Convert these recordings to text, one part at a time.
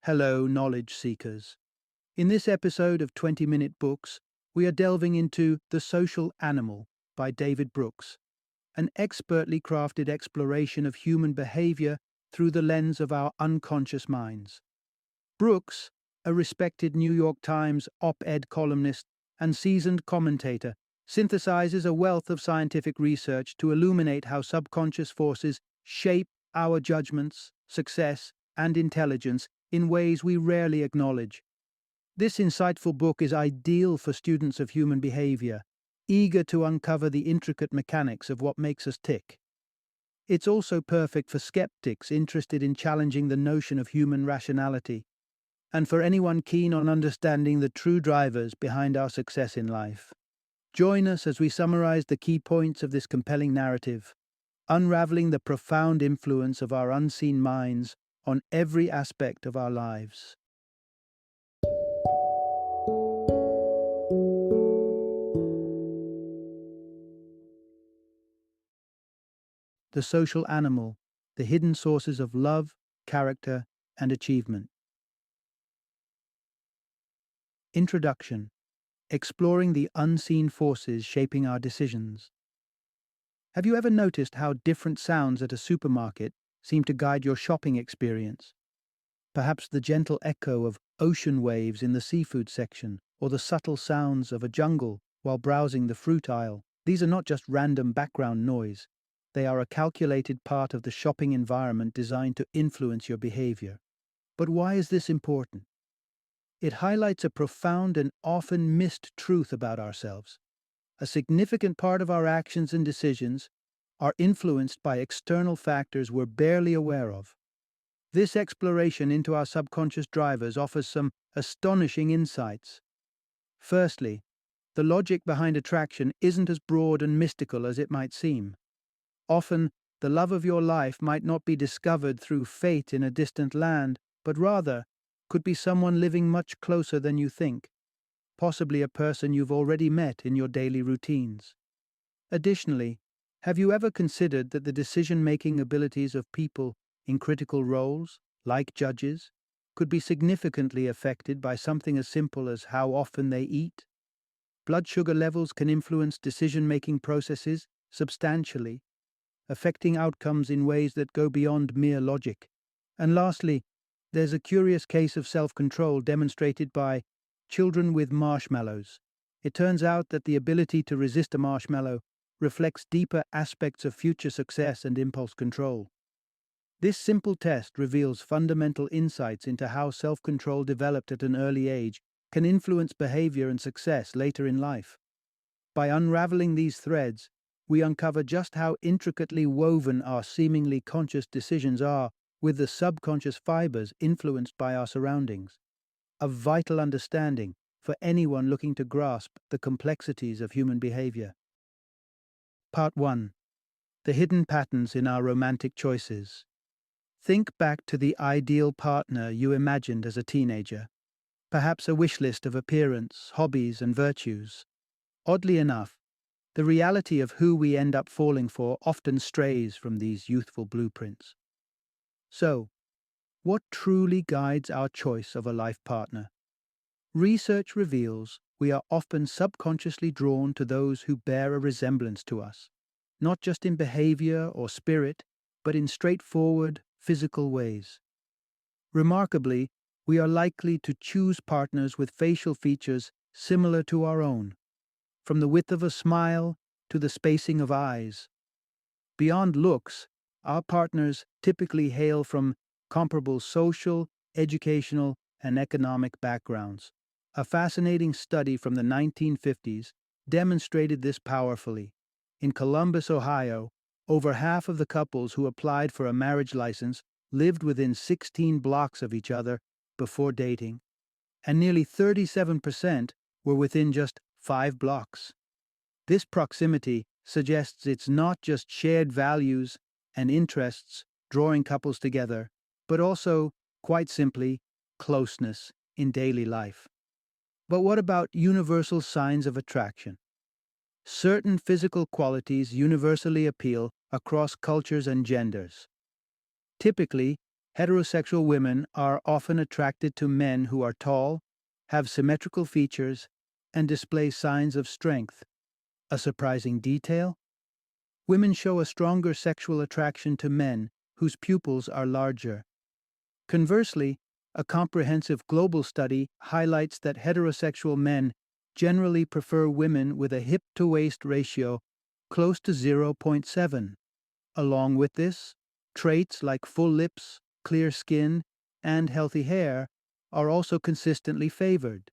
Hello, knowledge seekers. In this episode of 20-Minute Books, we are delving into The Social Animal by David Brooks, an expertly crafted exploration of human behavior through the lens of our unconscious minds. Brooks, a respected New York Times op-ed columnist and seasoned commentator, synthesizes a wealth of scientific research to illuminate how subconscious forces shape our judgments, success, and intelligence in ways we rarely acknowledge. This insightful book is ideal for students of human behavior, eager to uncover the intricate mechanics of what makes us tick. It's also perfect for skeptics interested in challenging the notion of human rationality, and for anyone keen on understanding the true drivers behind our success in life. Join us as we summarize the key points of this compelling narrative, unraveling the profound influence of our unseen minds on every aspect of our lives. The Social Animal: The Hidden Sources of Love, Character, and Achievement. Introduction: Exploring the unseen forces shaping our decisions. Have you ever noticed how different sounds at a supermarket seem to guide your shopping experience? Perhaps the gentle echo of ocean waves in the seafood section, or the subtle sounds of a jungle while browsing the fruit aisle. These are not just random background noise. They are a calculated part of the shopping environment designed to influence your behavior. But why is this important? It highlights a profound and often missed truth about ourselves. A significant part of our actions and decisions are influenced by external factors we're barely aware of. This exploration into our subconscious drivers offers some astonishing insights. Firstly, the logic behind attraction isn't as broad and mystical as it might seem. Often, the love of your life might not be discovered through fate in a distant land, but rather could be someone living much closer than you think, possibly a person you've already met in your daily routines. Additionally, have you ever considered that the decision-making abilities of people in critical roles, like judges, could be significantly affected by something as simple as how often they eat? Blood sugar levels can influence decision-making processes substantially, affecting outcomes in ways that go beyond mere logic. And lastly, there's a curious case of self-control demonstrated by children with marshmallows. It turns out that the ability to resist a marshmallow reflects deeper aspects of future success and impulse control. This simple test reveals fundamental insights into how self-control developed at an early age can influence behavior and success later in life. By unraveling these threads, we uncover just how intricately woven our seemingly conscious decisions are with the subconscious fibers influenced by our surroundings. A vital understanding for anyone looking to grasp the complexities of human behavior. Part 1. The Hidden Patterns in Our Romantic Choices. Think back to the ideal partner you imagined as a teenager. Perhaps a wish list of appearance, hobbies, and virtues. Oddly enough, the reality of who we end up falling for often strays from these youthful blueprints. So, what truly guides our choice of a life partner? Research reveals we are often subconsciously drawn to those who bear a resemblance to us, not just in behavior or spirit, but in straightforward, physical ways. Remarkably, we are likely to choose partners with facial features similar to our own, from the width of a smile to the spacing of eyes. Beyond looks, our partners typically hail from comparable social, educational, and economic backgrounds. A fascinating study from the 1950s demonstrated this powerfully. In Columbus, Ohio, over half of the couples who applied for a marriage license lived within 16 blocks of each other before dating, and nearly 37% were within just 5 blocks. This proximity suggests it's not just shared values and interests drawing couples together, but also, quite simply, closeness in daily life. But what about universal signs of attraction? Certain physical qualities universally appeal across cultures and genders. Typically, Heterosexual women are often attracted to men who are tall, have symmetrical features, and display signs of strength. A surprising detail? Women show a stronger sexual attraction to men whose pupils are larger. Conversely, a comprehensive global study highlights that heterosexual men generally prefer women with a hip-to-waist ratio close to 0.7. Along with this, traits like full lips, clear skin, and healthy hair are also consistently favored.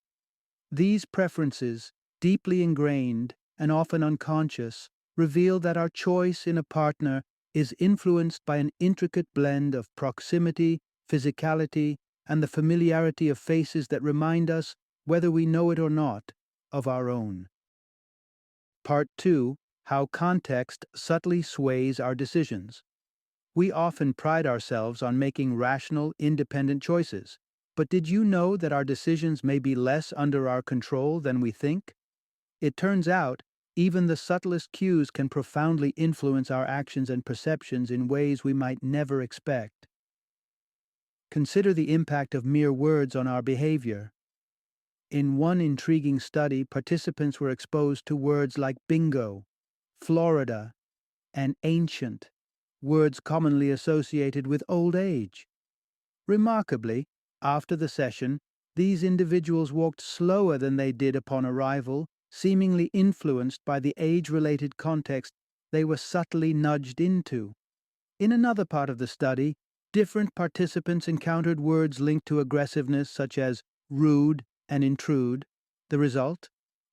These preferences, deeply ingrained and often unconscious, reveal that our choice in a partner is influenced by an intricate blend of proximity, physicality, and the familiarity of faces that remind us, whether we know it or not, of our own. Part 2: How context subtly sways our decisions. We often pride ourselves on making rational, independent choices. But did you know that our decisions may be less under our control than we think? It turns out, even the subtlest cues can profoundly influence our actions and perceptions in ways we might never expect. Consider the impact of mere words on our behavior. In one intriguing study, participants were exposed to words like bingo, Florida, and ancient, words commonly associated with old age. Remarkably, after the session, these individuals walked slower than they did upon arrival, seemingly influenced by the age-related context they were subtly nudged into. In another part of the study, different participants encountered words linked to aggressiveness such as rude and intrude. The result?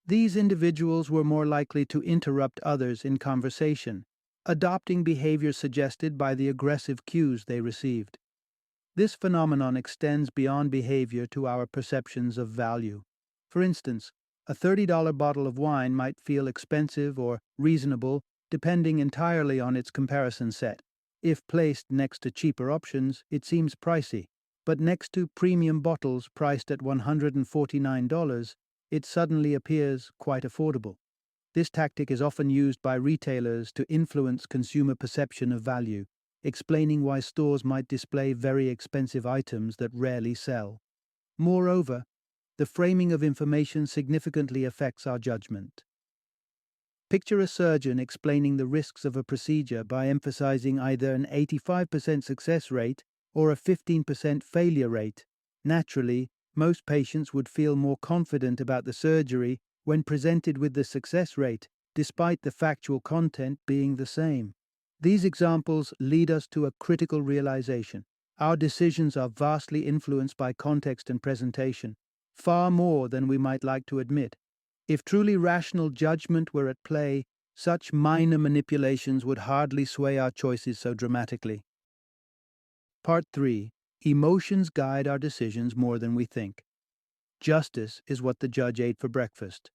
These individuals were more likely to interrupt others in conversation, adopting behavior suggested by the aggressive cues they received. This phenomenon extends beyond behavior to our perceptions of value. For instance, a $30 bottle of wine might feel expensive or reasonable depending entirely on its comparison set. If placed next to cheaper options, it seems pricey, but next to premium bottles priced at $149, it suddenly appears quite affordable. This tactic is often used by retailers to influence consumer perception of value, explaining why stores might display very expensive items that rarely sell. Moreover, the framing of information significantly affects our judgment. Picture a surgeon explaining the risks of a procedure by emphasizing either an 85% success rate or a 15% failure rate. Naturally, most patients would feel more confident about the surgery when presented with the success rate, despite the factual content being the same. These examples lead us to a critical realization. Our decisions are vastly influenced by context and presentation, far more than we might like to admit. If truly rational judgment were at play, such minor manipulations would hardly sway our choices so dramatically. Part 3: Emotions guide our decisions more than we think. Justice is what the judge ate for breakfast.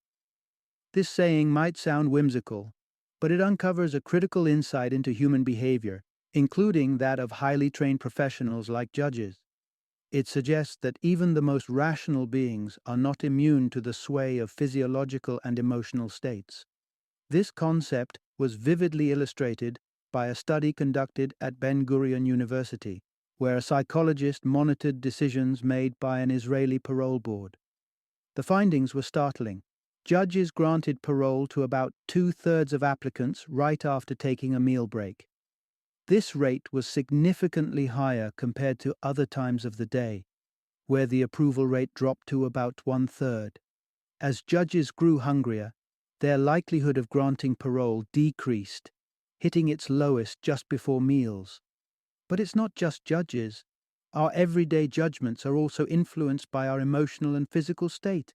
This saying might sound whimsical, but it uncovers a critical insight into human behavior, including that of highly trained professionals like judges. It suggests that even the most rational beings are not immune to the sway of physiological and emotional states. This concept was vividly illustrated by a study conducted at Ben-Gurion University, where a psychologist monitored decisions made by an Israeli parole board. The findings were startling. Judges granted parole to about 2/3 of applicants right after taking a meal break. This rate was significantly higher compared to other times of the day, where the approval rate dropped to about 1/3. As judges grew hungrier, their likelihood of granting parole decreased, hitting its lowest just before meals. But it's not just judges. Our everyday judgments are also influenced by our emotional and physical state.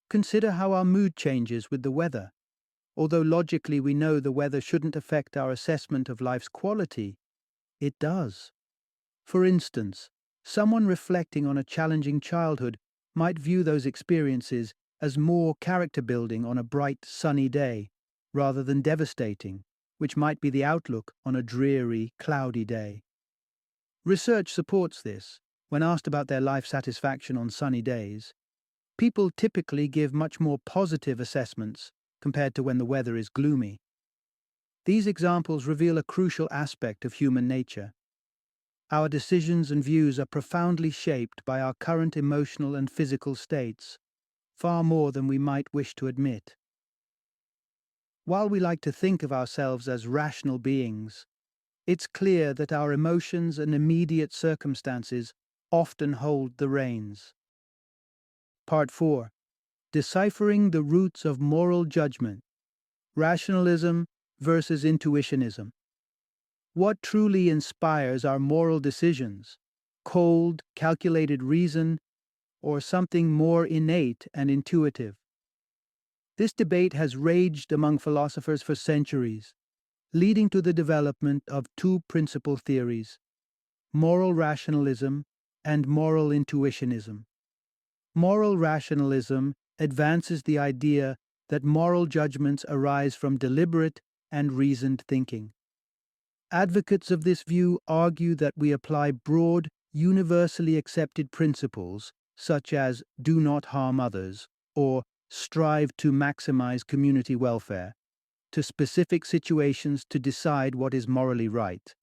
Consider how our mood changes with the weather. Although logically we know the weather shouldn't affect our assessment of life's quality, it does. For instance, someone reflecting on a challenging childhood might view those experiences as more character building on a bright, sunny day, rather than devastating, which might be the outlook on a dreary, cloudy day. Research supports this. When asked about their life satisfaction on sunny days, people typically give much more positive assessments compared to when the weather is gloomy. These examples reveal a crucial aspect of human nature. Our decisions and views are profoundly shaped by our current emotional and physical states, far more than we might wish to admit. While we like to think of ourselves as rational beings, it's clear that our emotions and immediate circumstances often hold the reins. Part 4. Deciphering the roots of moral judgment. Rationalism versus intuitionism. What truly inspires our moral decisions? Cold, calculated reason, or something more innate and intuitive? This debate has raged among philosophers for centuries, leading to the development of two principal theories: moral rationalism and moral intuitionism. Moral rationalism advances the idea that moral judgments arise from deliberate and reasoned thinking. Advocates of this view argue that we apply broad, universally accepted principles, such as do not harm others or strive to maximize community welfare, to specific situations to decide what is morally right.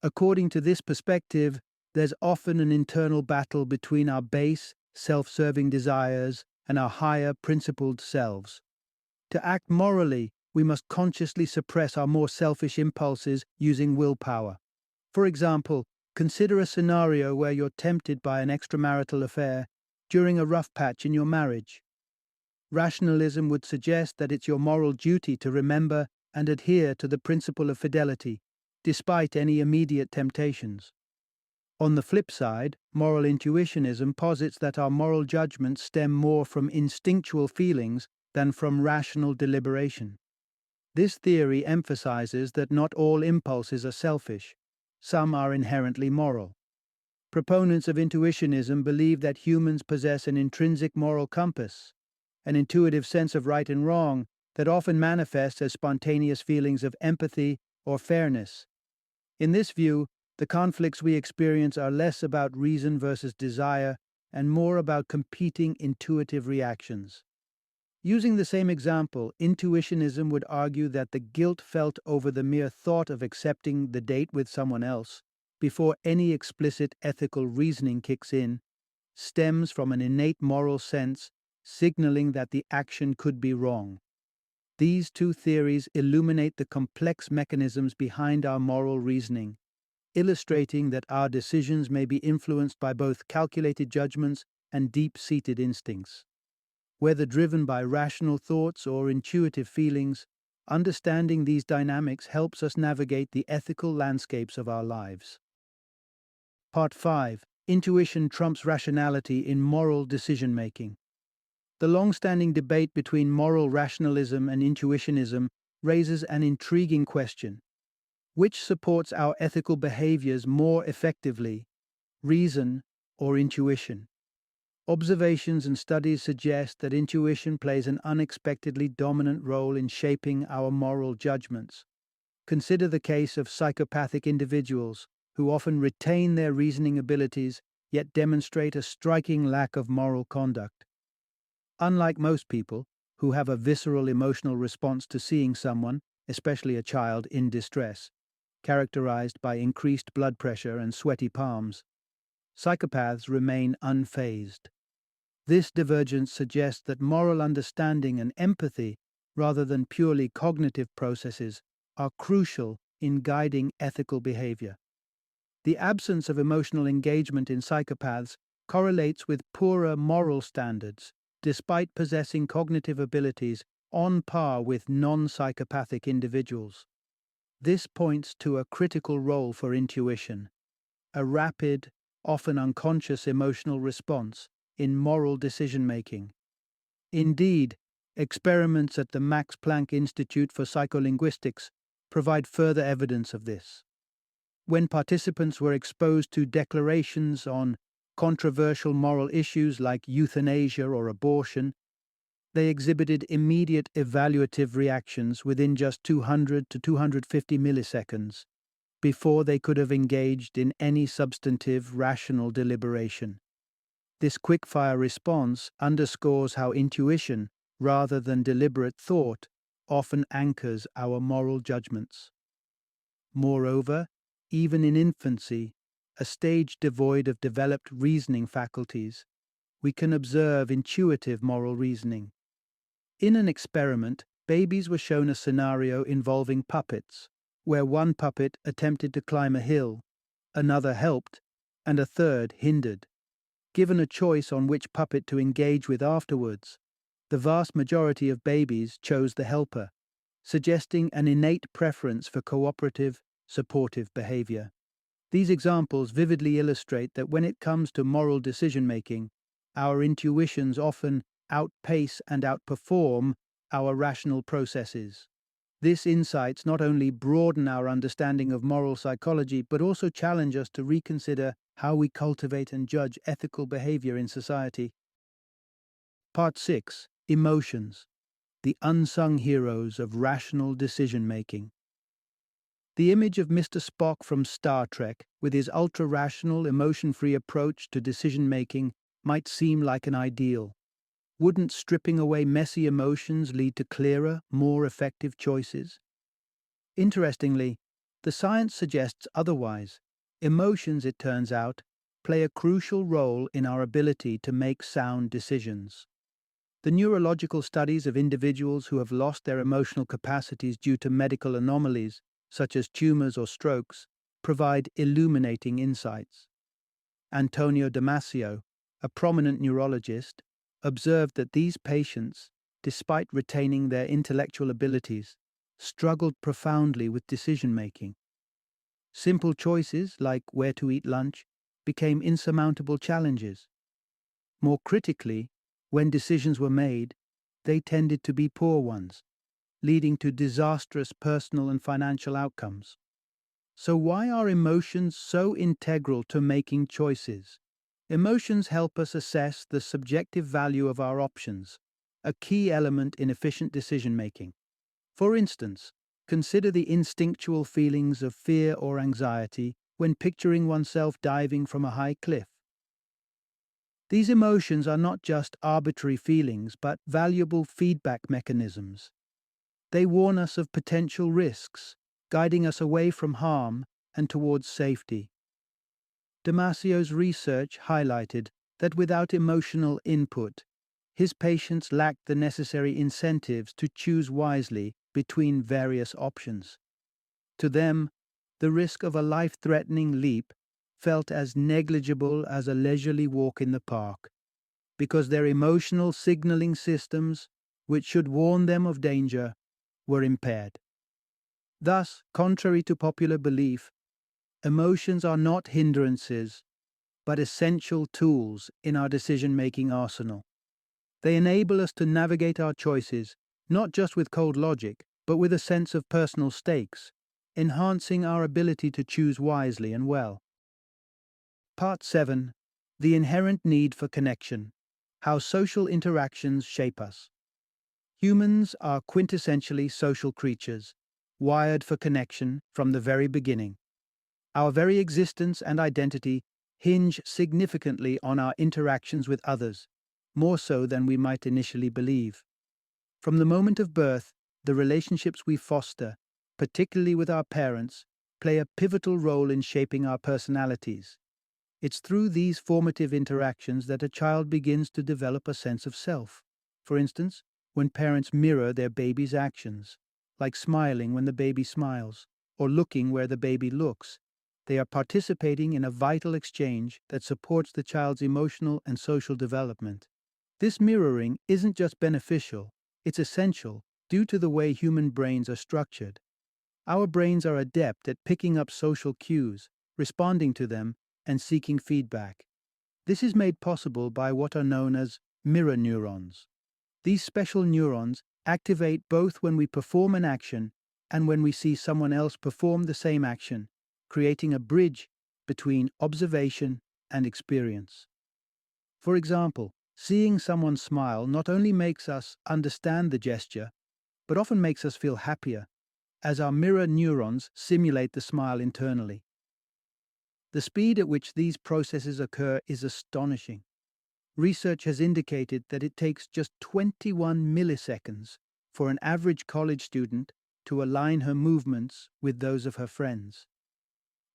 According to this perspective, there's often an internal battle between our base, self-serving desires and our higher, principled selves. To act morally, we must consciously suppress our more selfish impulses using willpower. For example, consider a scenario where you're tempted by an extramarital affair during a rough patch in your marriage. Rationalism would suggest that it's your moral duty to remember and adhere to the principle of fidelity, despite any immediate temptations. On the flip side, moral intuitionism posits that our moral judgments stem more from instinctual feelings than from rational deliberation. This theory emphasizes that not all impulses are selfish. Some are inherently moral. Proponents of intuitionism believe that humans possess an intrinsic moral compass, an intuitive sense of right and wrong that often manifests as spontaneous feelings of empathy or fairness. In this view, the conflicts we experience are less about reason versus desire and more about competing intuitive reactions. Using the same example, intuitionism would argue that the guilt felt over the mere thought of accepting the date with someone else, before any explicit ethical reasoning kicks in, stems from an innate moral sense, signaling that the action could be wrong. These two theories illuminate the complex mechanisms behind our moral reasoning, illustrating that our decisions may be influenced by both calculated judgments and deep-seated instincts. Whether driven by rational thoughts or intuitive feelings, understanding these dynamics helps us navigate the ethical landscapes of our lives. Part 5. Intuition trumps rationality in moral decision-making. The long-standing debate between moral rationalism and intuitionism raises an intriguing question. Which supports our ethical behaviors more effectively, reason or intuition? Observations and studies suggest that intuition plays an unexpectedly dominant role in shaping our moral judgments. Consider the case of psychopathic individuals who often retain their reasoning abilities yet demonstrate a striking lack of moral conduct. Unlike most people, who have a visceral emotional response to seeing someone, especially a child, in distress, characterized by increased blood pressure and sweaty palms, psychopaths remain unfazed. This divergence suggests that moral understanding and empathy, rather than purely cognitive processes, are crucial in guiding ethical behavior. The absence of emotional engagement in psychopaths correlates with poorer moral standards, despite possessing cognitive abilities on par with non-psychopathic individuals. This points to a critical role for intuition, a rapid, often unconscious emotional response in moral decision-making. Indeed, experiments at the Max Planck Institute for Psycholinguistics provide further evidence of this. When participants were exposed to declarations on controversial moral issues like euthanasia or abortion, they exhibited immediate evaluative reactions within just 200 to 250 milliseconds, before they could have engaged in any substantive, rational deliberation. This quick-fire response underscores how intuition, rather than deliberate thought, often anchors our moral judgments. Moreover, even in infancy, a stage devoid of developed reasoning faculties, we can observe intuitive moral reasoning. In an experiment, babies were shown a scenario involving puppets, where one puppet attempted to climb a hill, another helped, and a third hindered. Given a choice on which puppet to engage with afterwards, the vast majority of babies chose the helper, suggesting an innate preference for cooperative, supportive behavior. These examples vividly illustrate that when it comes to moral decision-making, our intuitions often outpace and outperform our rational processes. These insights not only broaden our understanding of moral psychology, but also challenge us to reconsider how we cultivate and judge ethical behavior in society. Part 6. Emotions, the unsung heroes of rational decision-making. The image of Mr. Spock from Star Trek, with his ultra-rational, emotion-free approach to decision-making, might seem like an ideal. Wouldn't stripping away messy emotions lead to clearer, more effective choices? Interestingly, the science suggests otherwise. Emotions, it turns out, play a crucial role in our ability to make sound decisions. The neurological studies of individuals who have lost their emotional capacities due to medical anomalies, such as tumors or strokes, provide illuminating insights. Antonio Damasio, a prominent neurologist, observed that these patients, despite retaining their intellectual abilities, struggled profoundly with decision-making. Simple choices, like where to eat lunch, became insurmountable challenges. More critically, when decisions were made, they tended to be poor ones, leading to disastrous personal and financial outcomes. So why are emotions so integral to making choices? Emotions help us assess the subjective value of our options, a key element in efficient decision-making. For instance, consider the instinctual feelings of fear or anxiety when picturing oneself diving from a high cliff. These emotions are not just arbitrary feelings, but valuable feedback mechanisms. They warn us of potential risks, guiding us away from harm and towards safety. Damasio's research highlighted that without emotional input, his patients lacked the necessary incentives to choose wisely between various options. To them, the risk of a life-threatening leap felt as negligible as a leisurely walk in the park, because their emotional signaling systems, which should warn them of danger, were impaired. Thus, contrary to popular belief, emotions are not hindrances, but essential tools in our decision-making arsenal. They enable us to navigate our choices, not just with cold logic, but with a sense of personal stakes, enhancing our ability to choose wisely and well. Part 7. The inherent need for connection. How social interactions shape us. Humans are quintessentially social creatures, wired for connection from the very beginning. Our very existence and identity hinge significantly on our interactions with others, more so than we might initially believe. From the moment of birth, the relationships we foster, particularly with our parents, play a pivotal role in shaping our personalities. It's through these formative interactions that a child begins to develop a sense of self. For instance, when parents mirror their baby's actions, like smiling when the baby smiles, or looking where the baby looks, they are participating in a vital exchange that supports the child's emotional and social development. This mirroring isn't just beneficial, it's essential due to the way human brains are structured. Our brains are adept at picking up social cues, responding to them, and seeking feedback. This is made possible by what are known as mirror neurons. These special neurons activate both when we perform an action and when we see someone else perform the same action, creating a bridge between observation and experience. For example, seeing someone smile not only makes us understand the gesture, but often makes us feel happier, as our mirror neurons simulate the smile internally. The speed at which these processes occur is astonishing. Research has indicated that it takes just 21 milliseconds for an average college student to align her movements with those of her friends.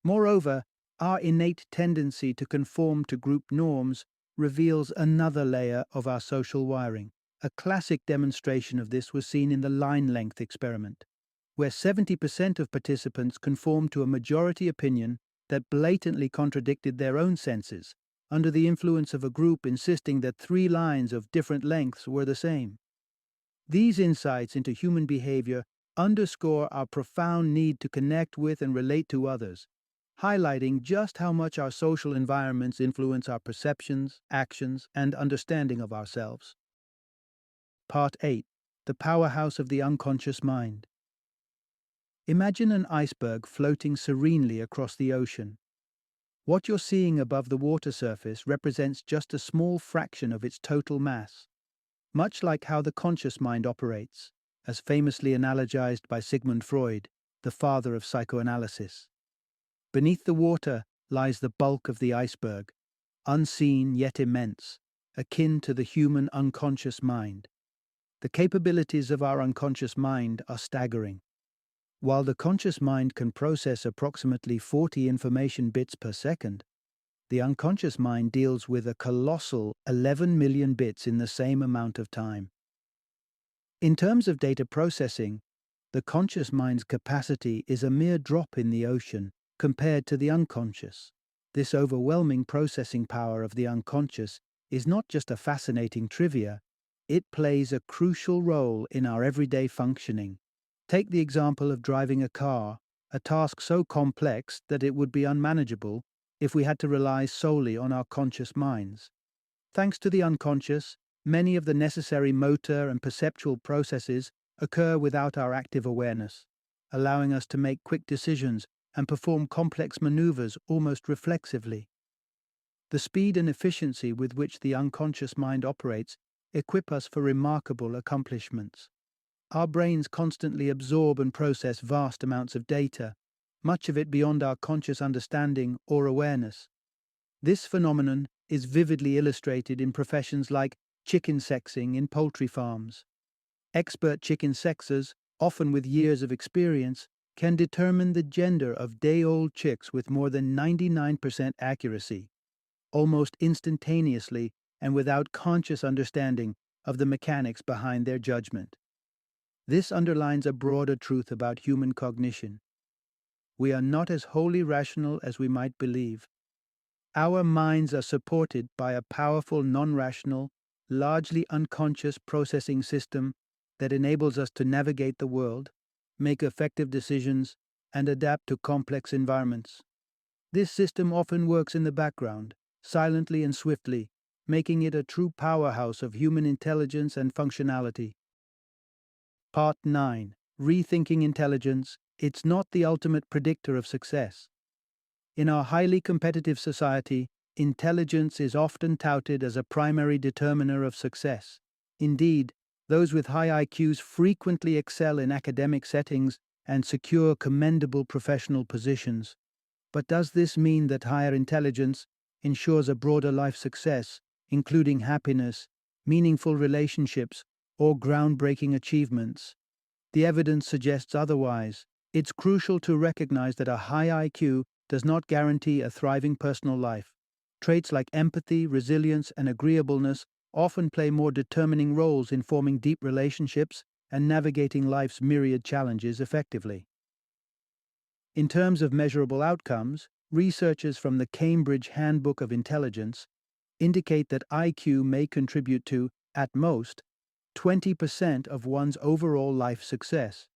Moreover, Our innate tendency to conform to group norms reveals another layer of our social wiring. A classic demonstration of this was seen in the line length experiment, where 70% of participants conformed to a majority opinion that blatantly contradicted their own senses, under the influence of a group insisting that 3 lines of different lengths were the same. These insights into human behavior underscore our profound need to connect with and relate to others, highlighting just how much our social environments influence our perceptions, actions, and understanding of ourselves. Part 8. The Powerhouse of the Unconscious Mind. Imagine an iceberg floating serenely across the ocean. What you're seeing above the water surface represents just a small fraction of its total mass, much like how the conscious mind operates, as famously analogized by Sigmund Freud, the father of psychoanalysis. Beneath the water lies the bulk of the iceberg, unseen yet immense, akin to the human unconscious mind. The capabilities of our unconscious mind are staggering. While the conscious mind can process approximately 40 information bits per second, the unconscious mind deals with a colossal 11 million bits in the same amount of time. In terms of data processing, the conscious mind's capacity is a mere drop in the ocean compared to the unconscious. This overwhelming processing power of the unconscious is not just a fascinating trivia, it plays a crucial role in our everyday functioning. Take the example of driving a car, a task so complex that it would be unmanageable if we had to rely solely on our conscious minds. Thanks to the unconscious, many of the necessary motor and perceptual processes occur without our active awareness, allowing us to make quick decisions and perform complex maneuvers almost reflexively. The speed and efficiency with which the unconscious mind operates equip us for remarkable accomplishments. Our brains constantly absorb and process vast amounts of data, much of it beyond our conscious understanding or awareness. This phenomenon is vividly illustrated in professions like chicken sexing in poultry farms. Expert chicken sexers, often with years of experience, can determine the gender of day-old chicks with more than 99% accuracy, almost instantaneously and without conscious understanding of the mechanics behind their judgment. This underlines a broader truth about human cognition. We are not as wholly rational as we might believe. Our minds are supported by a powerful non-rational, largely unconscious processing system that enables us to navigate the world, make effective decisions, and adapt to complex environments. This system often works in the background, silently and swiftly, making it a true powerhouse of human intelligence and functionality. Part 9. Rethinking Intelligence. It's not the ultimate predictor of success. In our highly competitive society, intelligence is often touted as a primary determiner of success. Indeed, those with high IQs frequently excel in academic settings and secure commendable professional positions. But does this mean that higher intelligence ensures a broader life success, including happiness, meaningful relationships, or groundbreaking achievements? The evidence suggests otherwise. It's crucial to recognize that a high IQ does not guarantee a thriving personal life. Traits like empathy, resilience, and agreeableness often play more determining roles in forming deep relationships and navigating life's myriad challenges effectively. In terms of measurable outcomes, researchers from the Cambridge Handbook of Intelligence indicate that IQ may contribute to, at most, 20% of one's overall life success.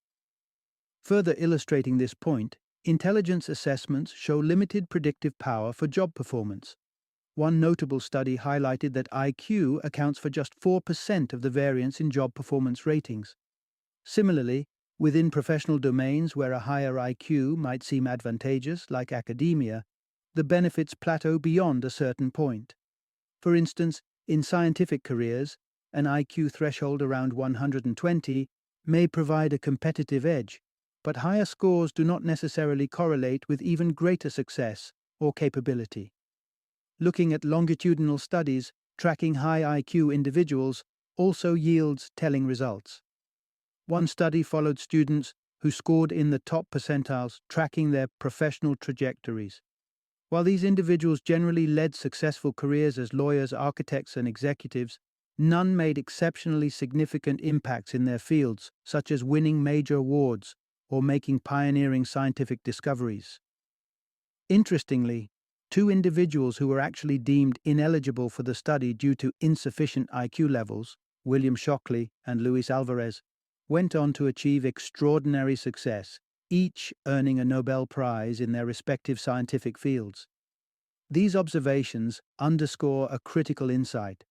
Further illustrating this point, intelligence assessments show limited predictive power for job performance. One notable study highlighted that IQ accounts for just 4% of the variance in job performance ratings. Similarly, within professional domains where a higher IQ might seem advantageous, like academia, the benefits plateau beyond a certain point. For instance, in scientific careers, an IQ threshold around 120 may provide a competitive edge, but higher scores do not necessarily correlate with even greater success or capability. Looking at longitudinal studies tracking high IQ individuals also yields telling results. One study followed students who scored in the top percentiles, tracking their professional trajectories. While these individuals generally led successful careers as lawyers, architects, and executives, none made exceptionally significant impacts in their fields, such as winning major awards or making pioneering scientific discoveries. Interestingly, two individuals who were actually deemed ineligible for the study due to insufficient IQ levels, William Shockley and Luis Alvarez, went on to achieve extraordinary success, each earning a Nobel Prize in their respective scientific fields. These observations underscore a critical insight.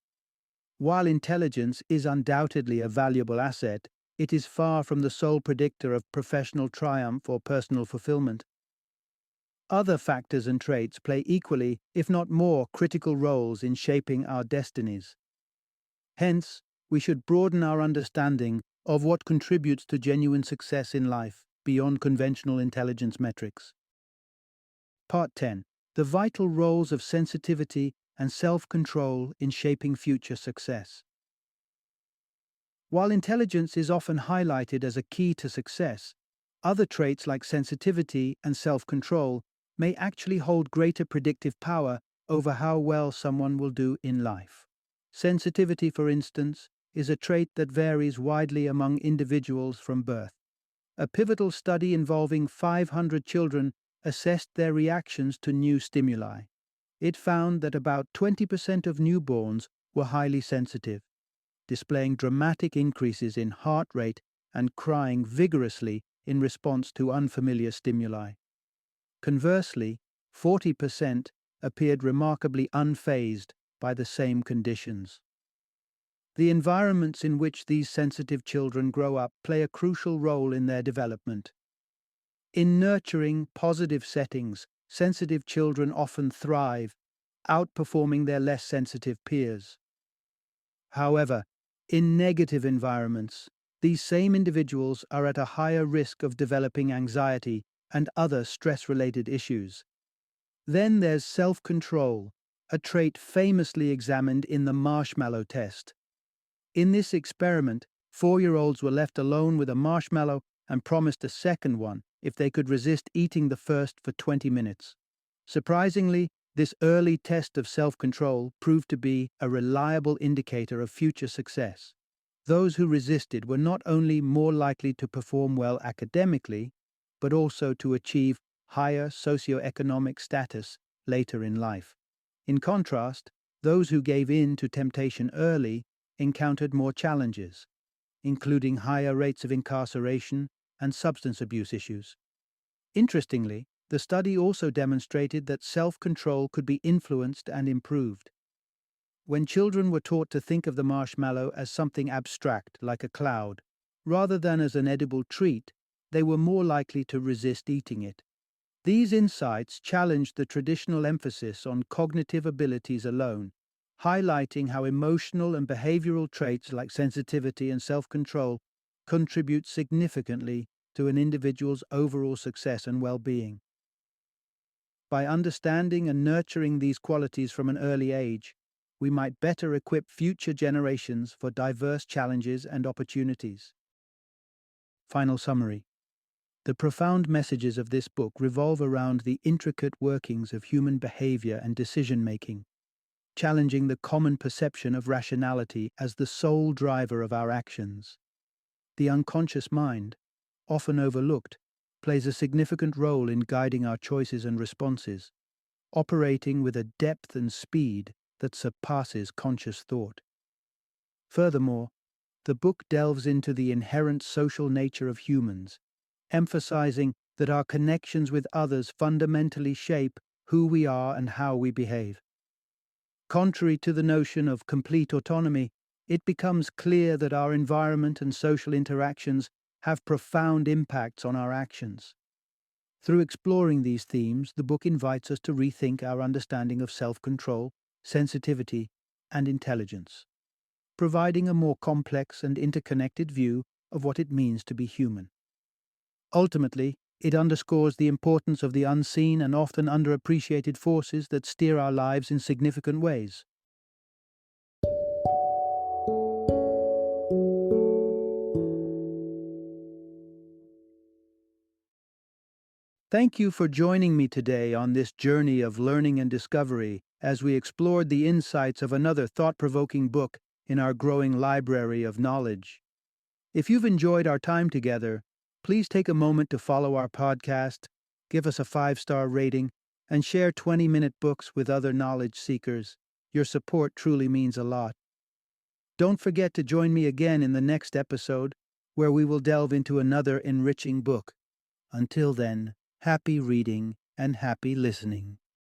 While intelligence is undoubtedly a valuable asset, it is far from the sole predictor of professional triumph or personal fulfillment. Other factors and traits play equally, if not more, critical roles in shaping our destinies. Hence, we should broaden our understanding of what contributes to genuine success in life beyond conventional intelligence metrics. Part 10. The vital roles of sensitivity and self-control in shaping future success. While intelligence is often highlighted as a key to success, other traits like sensitivity and self-control may actually hold greater predictive power over how well someone will do in life. Sensitivity, for instance, is a trait that varies widely among individuals from birth. A pivotal study involving 500 children assessed their reactions to new stimuli. It found that about 20% of newborns were highly sensitive, displaying dramatic increases in heart rate and crying vigorously in response to unfamiliar stimuli. Conversely, 40% appeared remarkably unfazed by the same conditions. The environments in which these sensitive children grow up play a crucial role in their development. In nurturing, positive settings, sensitive children often thrive, outperforming their less sensitive peers. However, in negative environments, these same individuals are at a higher risk of developing anxiety and other stress-related issues. Then there's self-control, a trait famously examined in the marshmallow test. In this experiment, 4-year-olds were left alone with a marshmallow and promised a second one if they could resist eating the first for 20 minutes. Surprisingly, this early test of self-control proved to be a reliable indicator of future success. Those who resisted were not only more likely to perform well academically, but also to achieve higher socioeconomic status later in life. In contrast, those who gave in to temptation early encountered more challenges, including higher rates of incarceration and substance abuse issues. Interestingly, the study also demonstrated that self-control could be influenced and improved. When children were taught to think of the marshmallow as something abstract, like a cloud, rather than as an edible treat, they were more likely to resist eating it. These insights challenged the traditional emphasis on cognitive abilities alone, highlighting how emotional and behavioral traits like sensitivity and self-control contribute significantly to an individual's overall success and well-being. By understanding and nurturing these qualities from an early age, we might better equip future generations for diverse challenges and opportunities. Final summary. The profound messages of this book revolve around the intricate workings of human behavior and decision-making, challenging the common perception of rationality as the sole driver of our actions. The unconscious mind, often overlooked, plays a significant role in guiding our choices and responses, operating with a depth and speed that surpasses conscious thought. Furthermore, the book delves into the inherent social nature of humans, emphasizing that our connections with others fundamentally shape who we are and how we behave. Contrary to the notion of complete autonomy, it becomes clear that our environment and social interactions have profound impacts on our actions. Through exploring these themes, the book invites us to rethink our understanding of self-control, sensitivity, and intelligence, providing a more complex and interconnected view of what it means to be human. Ultimately, it underscores the importance of the unseen and often underappreciated forces that steer our lives in significant ways. Thank you for joining me today on this journey of learning and discovery as we explored the insights of another thought provoking book in our growing library of knowledge. If you've enjoyed our time together, please take a moment to follow our podcast, give us a 5-star rating, and share 20-minute books with other knowledge seekers. Your support truly means a lot. Don't forget to join me again in the next episode, where we will delve into another enriching book. Until then, happy reading and happy listening.